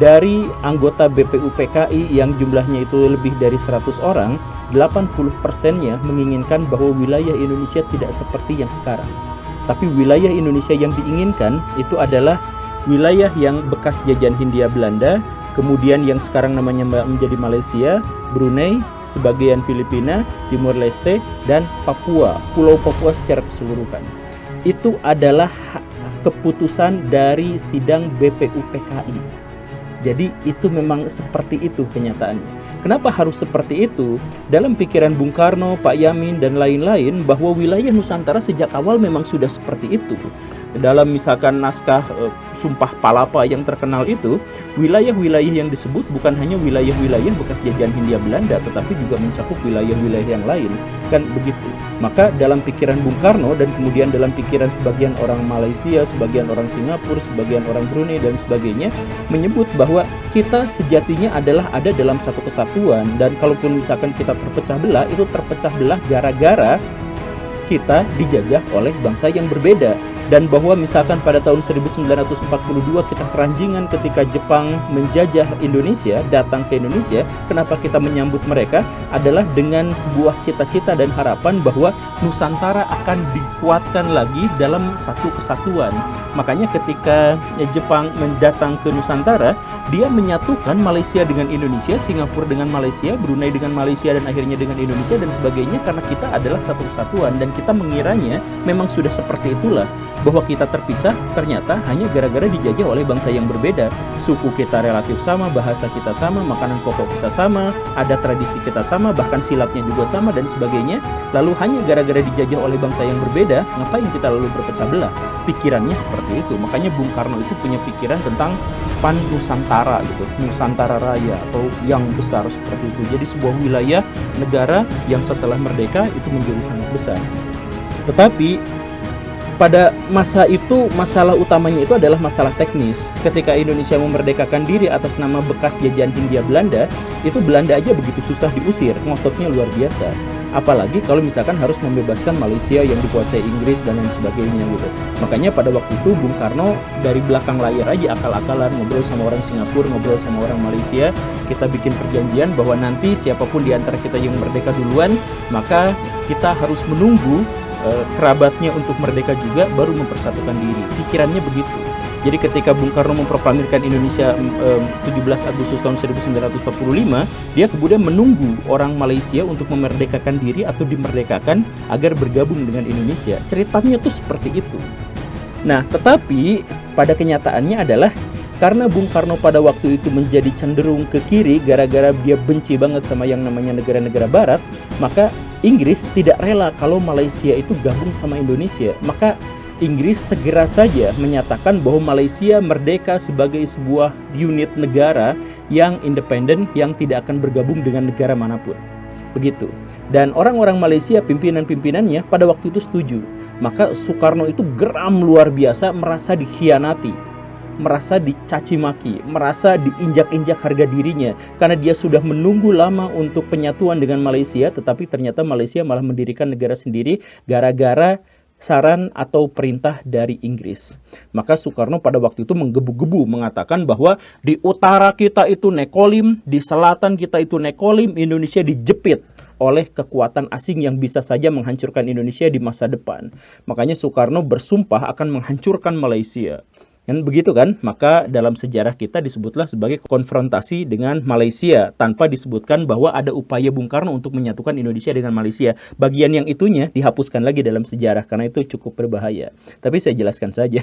dari anggota BPUPKI yang jumlahnya itu lebih dari 100 orang, 80%-nya menginginkan bahwa wilayah Indonesia tidak seperti yang sekarang. Tapi wilayah Indonesia yang diinginkan itu adalah wilayah yang bekas jajahan Hindia Belanda, kemudian yang sekarang namanya menjadi Malaysia, Brunei, sebagian Filipina, Timor Leste, dan Papua, Pulau Papua secara keseluruhan. Itu adalah keputusan dari sidang BPUPKI. Jadi itu memang seperti itu kenyataannya. Kenapa harus seperti itu? Dalam pikiran Bung Karno, Pak Yamin, dan lain-lain, bahwa wilayah Nusantara sejak awal memang sudah seperti itu. Dalam misalkan naskah Sumpah Palapa yang terkenal itu, wilayah-wilayah yang disebut bukan hanya wilayah-wilayah bekas jajahan Hindia Belanda, tetapi juga mencakup wilayah-wilayah yang lain. Kan begitu. Maka dalam pikiran Bung Karno dan kemudian dalam pikiran sebagian orang Malaysia, sebagian orang Singapura, sebagian orang Brunei dan sebagainya, menyebut bahwa kita sejatinya adalah ada dalam satu kesatuan, dan kalaupun misalkan kita terpecah belah, itu terpecah belah gara-gara kita dijajah oleh bangsa yang berbeda. Dan bahwa misalkan pada tahun 1942 kita keranjingan ketika Jepang menjajah Indonesia, datang ke Indonesia, kenapa kita menyambut mereka adalah dengan sebuah cita-cita dan harapan bahwa Nusantara akan dikuatkan lagi dalam satu kesatuan. Makanya ketika Jepang mendatang ke Nusantara, dia menyatukan Malaysia dengan Indonesia, Singapura dengan Malaysia, Brunei dengan Malaysia, dan akhirnya dengan Indonesia dan sebagainya, karena kita adalah satu kesatuan. Dan kita mengiranya memang sudah seperti itulah, bahwa kita terpisah ternyata hanya gara-gara dijajah oleh bangsa yang berbeda. Suku kita relatif sama, bahasa kita sama, makanan pokok kita sama, ada tradisi kita sama, bahkan silatnya juga sama dan sebagainya. Lalu hanya gara-gara dijajah oleh bangsa yang berbeda, ngapain kita lalu berpecah belah? Pikirannya seperti itu. Makanya Bung Karno itu punya pikiran tentang Pan Nusantara gitu, Nusantara Raya atau yang besar seperti itu. Jadi sebuah wilayah negara yang setelah merdeka itu menjadi sangat besar. Tetapi pada masa itu, masalah utamanya itu adalah masalah teknis. Ketika Indonesia memerdekakan diri atas nama bekas jajahan Hindia Belanda, itu Belanda aja begitu susah diusir, ngototnya luar biasa. Apalagi kalau misalkan harus membebaskan Malaysia yang dikuasai Inggris dan lain sebagainya gitu. Makanya pada waktu itu Bung Karno dari belakang layar aja akal-akalan ngobrol sama orang Singapura, ngobrol sama orang Malaysia. Kita bikin perjanjian bahwa nanti siapapun di antara kita yang merdeka duluan, maka kita harus menunggu kerabatnya untuk merdeka juga baru mempersatukan diri. Pikirannya begitu. Jadi ketika Bung Karno memproklamirkan Indonesia 17 Agustus tahun 1945, dia kemudian menunggu orang Malaysia untuk memerdekakan diri atau dimerdekakan agar bergabung dengan Indonesia. Ceritanya tuh seperti itu. Nah, tetapi pada kenyataannya adalah karena Bung Karno pada waktu itu menjadi cenderung ke kiri gara-gara dia benci banget sama yang namanya negara-negara barat, maka Inggris tidak rela kalau Malaysia itu gabung sama Indonesia. Maka Inggris segera saja menyatakan bahwa Malaysia merdeka sebagai sebuah unit negara yang independen yang tidak akan bergabung dengan negara manapun. Begitu. Dan orang-orang Malaysia, pimpinan-pimpinannya pada waktu itu setuju. Maka Soekarno itu geram luar biasa, merasa dikhianati, merasa dicaci maki, merasa diinjak-injak harga dirinya karena dia sudah menunggu lama untuk penyatuan dengan Malaysia, tetapi ternyata Malaysia malah mendirikan negara sendiri gara-gara saran atau perintah dari Inggris. Maka Soekarno pada waktu itu menggebu-gebu mengatakan bahwa di utara kita itu Nekolim, di selatan kita itu Nekolim, Indonesia dijepit oleh kekuatan asing yang bisa saja menghancurkan Indonesia di masa depan. Makanya Soekarno bersumpah akan menghancurkan Malaysia. Kan begitu kan? Maka dalam sejarah kita disebutlah sebagai konfrontasi dengan Malaysia tanpa disebutkan bahwa ada upaya Bung Karno untuk menyatukan Indonesia dengan Malaysia. Bagian yang itunya dihapuskan lagi dalam sejarah karena itu cukup berbahaya. Tapi saya jelaskan saja.